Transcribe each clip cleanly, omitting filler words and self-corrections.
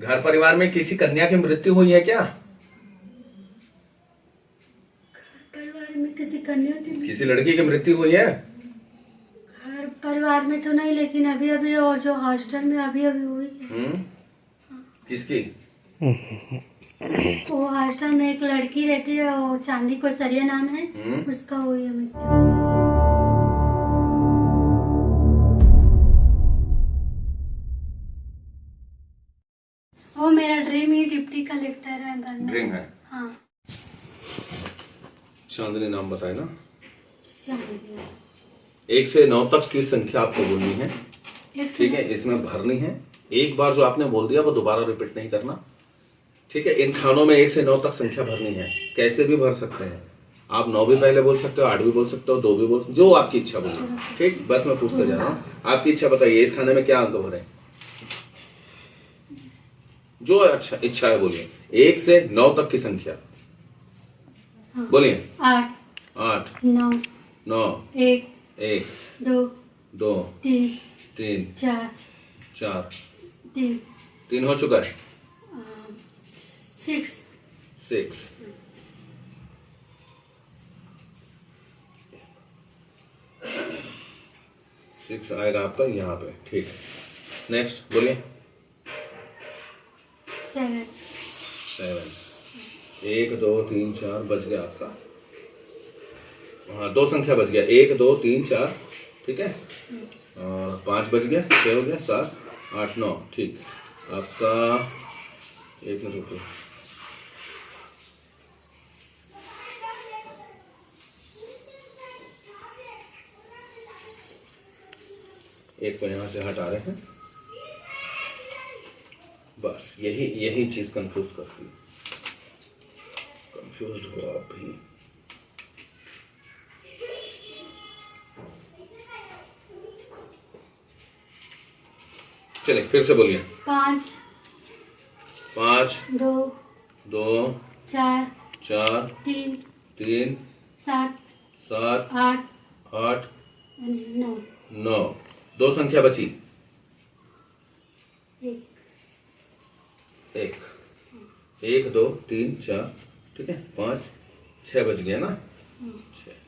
घर परिवार में किसी कन्या की मृत्यु हुई है क्या? परिवार में किसी कन्या की, किसी लड़की की मृत्यु हुई है? घर परिवार में तो नहीं, लेकिन अभी अभी और जो हॉस्टल में अभी अभी हुई है। किसकी? वो हॉस्टल में एक लड़की रहती है, वो चांदी को सरिया नाम है, उसका हुई है मृत्यु। वो मेरा ड्रीम ही डिप्टी कलेक्टर है बनना। ड्रीम है? हाँ। चांदनी नाम बताए ना। चांदनी। 1 से 9 तक की संख्या आपको बोलनी है, ठीक है? 1 इसमें भरनी है। एक बार जो आपने बोल दिया वो दोबारा रिपीट नहीं करना, ठीक है? इन खानों में 1 से 9 तक संख्या भरनी है। कैसे भी भर सकते हैं आप, 9 भी पहले बोल सकते हो, 8 भी बोल सकते हो, 2 भी बोल, जो आपकी इच्छा बोली, ठीक? बस मैं पूछते जा रहा हूँ, आपकी इच्छा बताइए, इस खाने में क्या अंक भरे? जो अच्छा इच्छा है बोलिए। 1 से 9 तक की संख्या बोलिए। 8 8 9 9 1 1 2 2 3 3 4 4 3 3 हो चुका है। 6 6 6 आएगा आपका यहाँ पे, ठीक है? नेक्स्ट बोलिए। 7 1 2 3 4 बच गया आपका। हाँ, 2 संख्या बच गया, 1 2 3 4, ठीक है? और 5 बच गया, 6 हो गया, 7 8 9, ठीक। आपका 1 मिनट रुको, एक को यहाँ से हटा रहे हैं। बस यही चीज कंफ्यूज करती है। कंफ्यूज हो आप भी। चलिए फिर से बोलिए। 5 5 2 2 4 4 3 3 7 7 8 8 9 9, 2 संख्या बची। 1 1 2 3 4, ठीक है? 5 6 बच गया ना। 6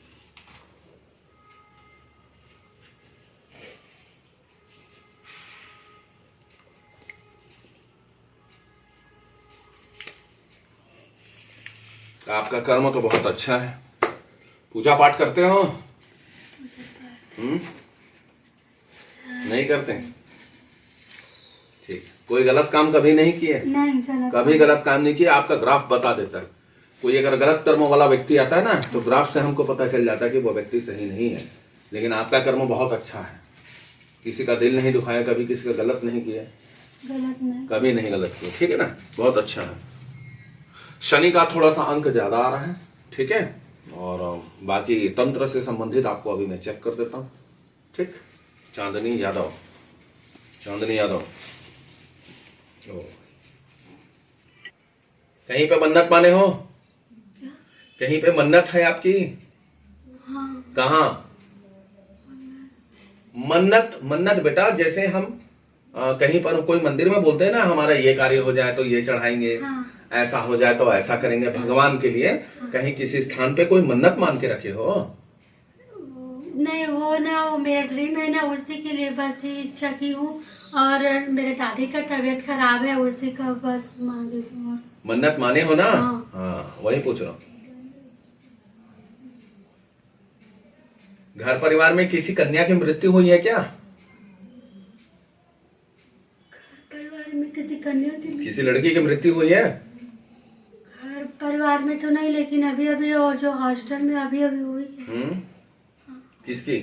आपका कर्म तो बहुत अच्छा है। पूजा पाठ करते हो? नहीं करते? ठीक। कोई गलत काम कभी नहीं किए? नहीं, कभी गलत काम नहीं किया। आपका ग्राफ बता देता है। कोई अगर गलत कर्मों वाला व्यक्ति आता है ना, तो ग्राफ से हमको पता चल जाता है कि वो व्यक्ति सही नहीं है। लेकिन आपका कर्म बहुत अच्छा है। किसी का दिल नहीं दुखाया, कभी किसी का गलत नहीं किया, गलत नहीं, कभी नहीं गलत किया, ठीक है ना? बहुत अच्छा है। शनि का थोड़ा सा अंक ज्यादा आ रहा है, ठीक है? और बाकी तंत्र से संबंधित आपको अभी मैं चेक कर देता हूं, ठीक? चांदनी यादव, चांदनी यादव, कहीं पे मन्नत माने हो? कहीं पे मन्नत है आपकी? हाँ। कहाँ? मन्नत, मन्नत बेटा, जैसे हम कहीं पर कोई मंदिर में बोलते हैं ना, हमारा ये कार्य हो जाए तो ये चढ़ाएंगे, हाँ। ऐसा हो जाए तो ऐसा करेंगे भगवान के लिए। कहीं किसी स्थान पे कोई मन्नत मान के रखे हो? नहीं, वो ना, वो मेरा ड्रीम है ना, उसी के लिए बस ही इच्छा की हूँ। और मेरे दादी का तबीयत खराब है, उसी का बस मांगी हूँ। मन्नत माने हो ना? हाँ। हाँ, वही पूछ रहा हूँ। घर परिवार में किसी कन्या की मृत्यु हुई है क्या? परिवार में किसी कन्या की, किसी लड़की की मृत्यु हुई है? घर परिवार में तो नहीं, लेकिन अभी अभी और जो हॉस्टल में अभी अभी हुई है। किसकी?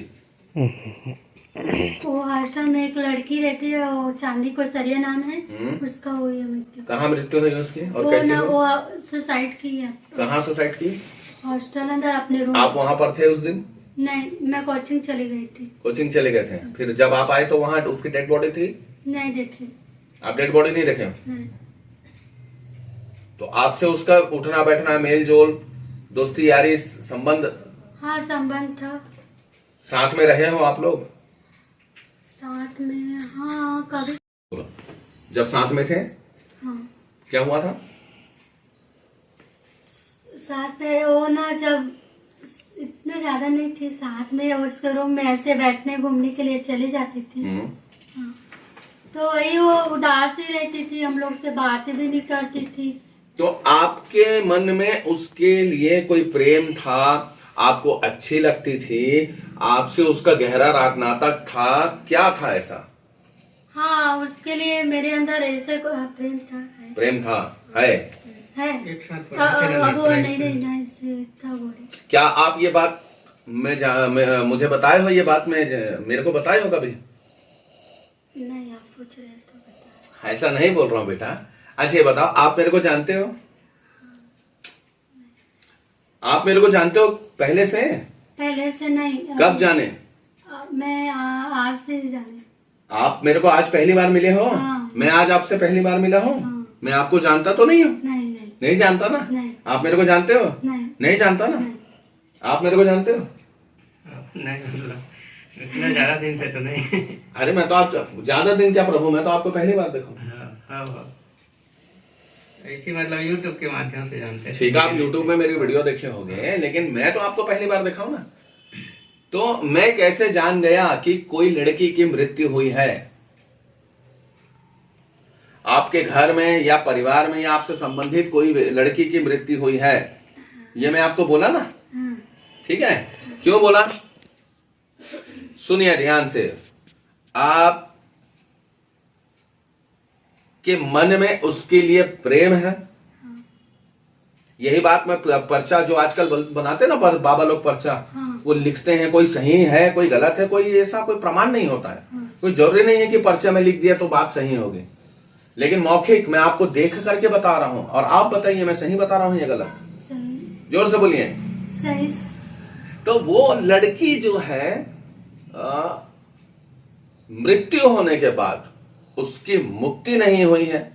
वो हॉस्टल में एक लड़की रहती है, वो चांदी को सरिया नाम है, उसका हुई है मृत्यु। कहाँ मृत्यु हुई उसकी और वो कैसे ना, हुई? वो सुसाइड की है। कहाँ सुसाइड की? हॉस्टल अंदर अपने रूम। आप वहाँ पर थे उस दिन? नहीं, मैं कोचिंग चली गई थी। कोचिंग चले गए थे? फिर जब आप आए तो वहाँ उसकी डेड बॉडी थी? नहीं देखी। आप डेड बॉडी नहीं देखे? नहीं। तो आपसे उसका उठना बैठना, मेल जोल, दोस्ती यारी, संबंध? हाँ, संबंध था। साथ में रहे हो आप लोग? साथ में, हाँ, कभी। जब साथ में थे हाँ। क्या हुआ था? साथ में वो ना, जब इतने ज्यादा नहीं थी साथ में, उसके रूम में ऐसे बैठने घूमने के लिए चली जाती थी। हाँ। तो वही वो उदास ही रहती थी, हम लोग से बातें भी नहीं करती थी। तो आपके मन में उसके लिए कोई प्रेम था, आपको अच्छी लगती थी, आपसे उसका गहरा नाता था, क्या था ऐसा? हाँ, उसके लिए मेरे अंदर ऐसे प्रेम था, है। प्रेम था, है एक साथ अब वो नहीं रहना, इससे था वो। क्या आप ये बात मुझे बताए हो? ये बात मेरे को बताए हो कभी? नहीं, आप पूछ रहे हैं तो बता। ऐसा नहीं बोल रहा हूँ बेटा। अच्छा ये बताओ, आप मेरे को जानते हो? आप मेरे को जानते हो पहले से? पहले से नहीं। कब जाने? मैं आज से ही जाने। आप मेरे को आज पहली बार मिले हो? हाँ। मैं आज आपसे पहली बार मिला हूँ। हाँ। मैं आपको जानता तो नहीं हूँ? नहीं। नहीं जानता ना? नहीं। आप मेरे को जानते हो? नहीं जानता ना? नहीं। आप मेरे को जानते हो? नहीं, मतलब इतना ज्यादा दिन से तो नहीं। अरे मैं तो आप ज्यादा दिन क्या प्रभु, मैं तो आपको पहली बार देखा हूँ। हाँ। ऐसी मतलब यूट्यूब के माध्यम से जानते हैं। ठीक है, आप यूट्यूब में मेरी वीडियो देखे होंगे, लेकिन मैं तो आपको पहली बार देखा हूं ना। तो मैं कैसे जान गया कि कोई लड़की की मृत्यु हुई है? आपके घर में या परिवार में या आपसे संबंधित कोई लड़की की मृत्यु हुई है, ये मैं आपको बोला ना? ठीक है, क्यों बोला? सुनिए ध्यान से। आप के मन में उसके लिए प्रेम है, यही बात मैं पर्चा जो आजकल बनाते ना बाबा लोग पर्चा, वो लिखते हैं, कोई सही है कोई गलत है, कोई ऐसा कोई प्रमाण नहीं होता है। कोई जरूरी नहीं है कि पर्चा में लिख दिया तो बात सही होगी, लेकिन मौखिक मैं आपको देख करके बता रहा हूं, और आप बताइए मैं सही बता रहा हूं या गलत? सही। जोर से बोलिए। सही। तो वो लड़की जो है मृत्यु होने के बाद उसकी मुक्ति नहीं हुई है,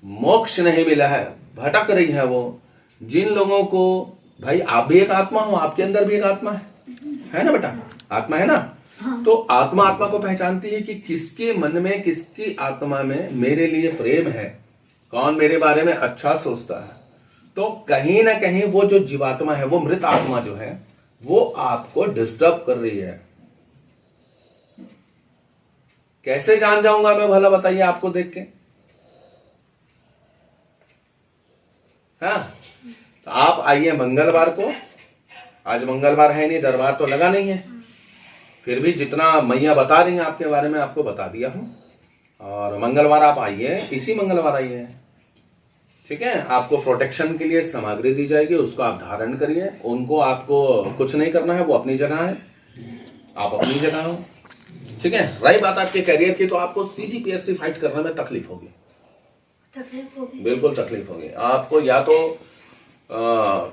मोक्ष नहीं मिला है, भटक रही है वो। जिन लोगों को, भाई आप भी एक आत्मा हो, आपके अंदर भी एक आत्मा है ना बेटा? आत्मा है ना? हाँ। तो आत्मा को पहचानती है कि किसके मन में, किसकी आत्मा में मेरे लिए प्रेम है, कौन मेरे बारे में अच्छा सोचता है। तो कहीं ना कहीं वो जो जीवात्मा है, वो मृत आत्मा जो है, वो आपको डिस्टर्ब कर रही है। कैसे जान जाऊंगा मैं भला, बताइए आपको देख के? हाँ, तो आप आइए मंगलवार को। आज मंगलवार है नहीं, दरबार तो लगा नहीं है, फिर भी जितना मैया बता रही हैं आपके बारे में आपको बता दिया हूं। और मंगलवार आप आइए, इसी मंगलवार आइए, ठीक है? आपको प्रोटेक्शन के लिए सामग्री दी जाएगी, उसको आप धारण करिए। उनको आपको कुछ नहीं करना है, वो अपनी जगह है, आप अपनी जगह हो, ठीक है? रही बात आपके करियर की, तो आपको सीजीपीएससी फाइट करने में तकलीफ होगी। बिल्कुल तकलीफ होगी आपको। या तो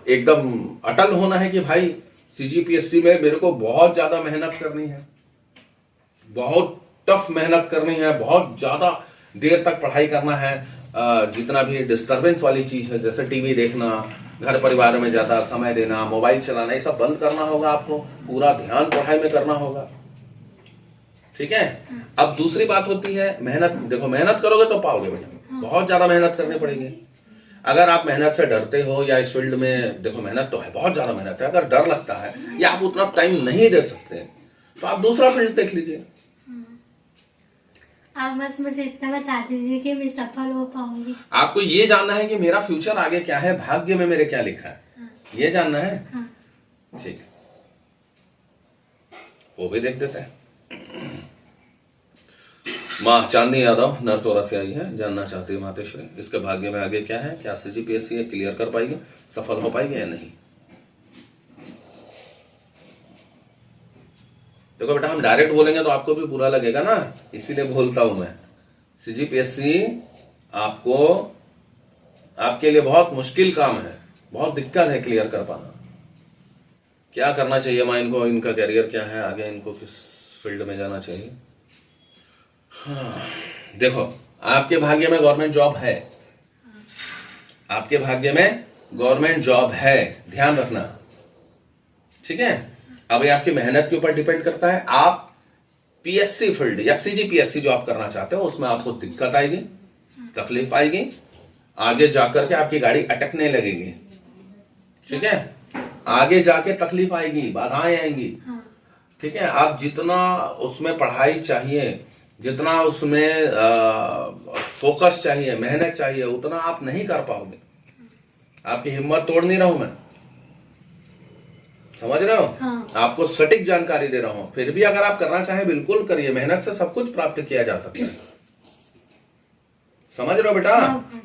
एकदम अटल होना है कि भाई सीजीपीएससी में मेरे को बहुत ज्यादा मेहनत करनी है, बहुत टफ मेहनत करनी है, बहुत ज्यादा देर तक पढ़ाई करना है, जितना भी डिस्टरबेंस वाली चीज है, जैसे टीवी देखना, घर परिवार में ज्यादा समय देना, मोबाइल चलाना, ये सब बंद करना होगा आपको। पूरा ध्यान पढ़ाई में करना होगा, ठीक है? अब दूसरी बात होती है मेहनत। देखो, मेहनत करोगे तो पाओगे बेटा, बहुत ज्यादा मेहनत करनी पड़ेगी। अगर आप मेहनत से डरते हो, या इस फील्ड में देखो मेहनत तो है, बहुत ज्यादा मेहनत है, अगर डर लगता है या आप उतना टाइम नहीं दे सकते, तो आप दूसरा फील्ड देख लीजिए। आप बस मुझे इतना बता दीजिए कि मैं सफल हो पाऊंगी। आपको ये जानना है कि मेरा फ्यूचर आगे क्या है, भाग्य में मेरे क्या लिखा है, ये जानना है? ठीक, वो भी देख देते हैं। माँ चांदनी यादव नरतोरा से आई है, जानना चाहती है मातेश्वरी इसके भाग्य में आगे क्या है, क्या सीजीपीएससी क्लियर कर पाएगी, सफल हो पाएगी या नहीं। देखो बेटा, हम डायरेक्ट बोलेंगे तो आपको भी बुरा लगेगा ना, इसीलिए बोलता हूं मैं। सीजीपीएससी आपको, आपके लिए बहुत मुश्किल काम है, बहुत दिक्कत है क्लियर कर पाना। क्या करना चाहिए माँ इनको, इनका करियर क्या है आगे, इनको किस फील्ड में जाना चाहिए? हाँ, देखो आपके भाग्य में गवर्नमेंट जॉब है, आपके भाग्य में गवर्नमेंट जॉब है, ध्यान रखना, ठीक है? अब ये आपकी मेहनत के ऊपर डिपेंड करता है। आप पीएससी फील्ड या सीजीपीएससी जो आप करना चाहते हो, उसमें आपको दिक्कत आएगी, तकलीफ आएगी, आगे जाकर के आपकी गाड़ी अटकने लगेगी, ठीक है, आगे जाके तकलीफ आएगी, बाधाएं आएंगी, हाँ। ठीक है। आप जितना उसमें पढ़ाई चाहिए, जितना उसमें फोकस चाहिए, मेहनत चाहिए, उतना आप नहीं कर पाओगे। आपकी हिम्मत तोड़ नहीं रहा हूं मैं, समझ रहे हो? हाँ। आपको सटीक जानकारी दे रहा हूं। फिर भी अगर आप करना चाहें बिल्कुल करिए, मेहनत से सब कुछ प्राप्त किया जा सकता है। समझ रहे हो बेटा? हाँ।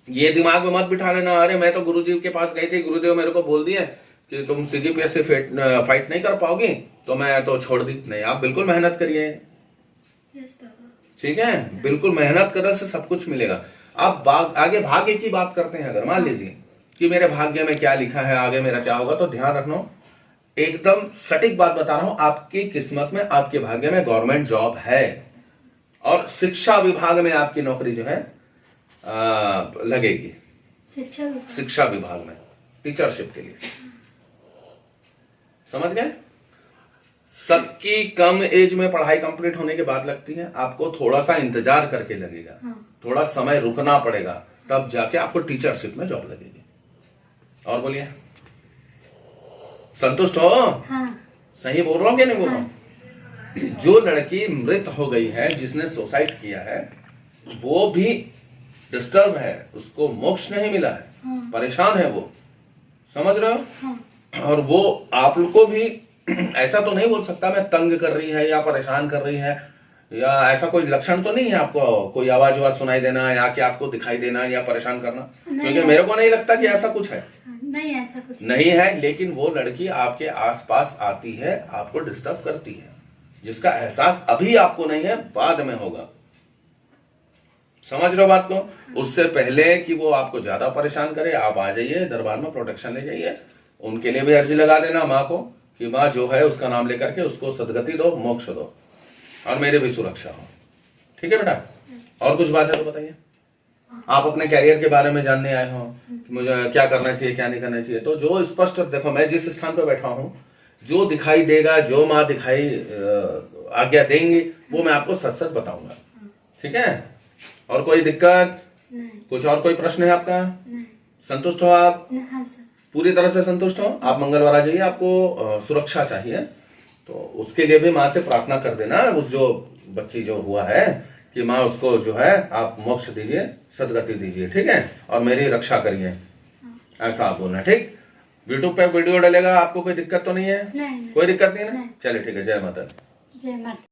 ये दिमाग में मत बिठा लेना, अरे मैं तो गुरुजी के पास गई थी, गुरुदेव मेरे को बोल दिए कि तुम सीजीपीएस से फाइट नहीं कर पाओगी, तो मैं तो छोड़ दी। नहीं, आप बिल्कुल मेहनत करिए, यस बाबा। ठीक है, बिल्कुल मेहनत करने से सब कुछ मिलेगा। आप आगे भाग्य की बात करते हैं, अगर मान लीजिए कि मेरे भाग्य में क्या लिखा है, आगे मेरा क्या होगा, तो ध्यान रखना, एकदम सटीक बात बता रहा हूं, आपकी किस्मत में, आपके भाग्य में गवर्नमेंट जॉब है और शिक्षा विभाग में आपकी नौकरी जो है लगेगी। शिक्षा विभाग में टीचरशिप के लिए, समझ गए? सबकी कम एज में पढ़ाई कंप्लीट होने के बाद लगती है, आपको थोड़ा सा इंतजार करके लगेगा, थोड़ा समय रुकना पड़ेगा, तब जाके आपको टीचरशिप में जॉब लगेगी। और बोलिए, संतुष्ट हो? हाँ। सही बोल रहा हूं कि नहीं बोल रहा हूं? जो लड़की मृत हो गई है, जिसने सुसाइड किया है, वो भी डिस्टर्ब है, उसको मोक्ष नहीं मिला है, परेशान है वो, समझ रहे हो? हाँ। और वो आप लोग को भी ऐसा तो नहीं बोल सकता मैं तंग कर रही है या परेशान कर रही है, या ऐसा कोई लक्षण तो नहीं है आपको, कोई आवाज सुनाई देना या कि आपको दिखाई देना या परेशान करना, क्योंकि मेरे को नहीं लगता कि ऐसा कुछ है। नहीं, ऐसा कुछ नहीं है, लेकिन वो लड़की आपके आसपास आती है, आपको डिस्टर्ब करती है, जिसका एहसास अभी आपको नहीं है, बाद में होगा। समझ रहे हो बात को? उससे पहले कि वो आपको ज्यादा परेशान करे, आप आ जाइए दरबार में, प्रोटेक्शन ले जाइए, उनके लिए भी अर्जी लगा देना माँ को कि माँ जो है उसका नाम लेकर के उसको सदगति दो, मोक्ष दो, और मेरे भी सुरक्षा हो। ठीक है बेटा? और कुछ बात है तो बताइए। आप अपने कैरियर के बारे में जानने आए हो, मुझे क्या करना चाहिए, क्या नहीं करना चाहिए, तो जो स्पष्ट, देखो मैं जिस स्थान पर बैठा हूं, जो दिखाई देगा, जो माँ दिखाई आज्ञा देंगी, वो मैं आपको सच सच बताऊंगा। ठीक है? और कोई दिक्कत? नहीं। कुछ और कोई प्रश्न है आपका? नहीं। संतुष्ट हो आप? हाँ सर। पूरी तरह से संतुष्ट हो? आप मंगलवार आ जाइए, आपको सुरक्षा चाहिए, तो उसके लिए भी माँ से प्रार्थना कर देना, उस जो बच्ची जो हुआ है कि माँ उसको जो है आप मोक्ष दीजिए, सदगति दीजिए, ठीक है, और मेरी रक्षा करिए, ऐसा आप बोलना। ठीक? यूट्यूब पे वीडियो डलेगा, आपको कोई दिक्कत तो नहीं है? नहीं। कोई दिक्कत नहीं है ना? नहीं। चलिए ठीक है, जय माता दी। जय माता।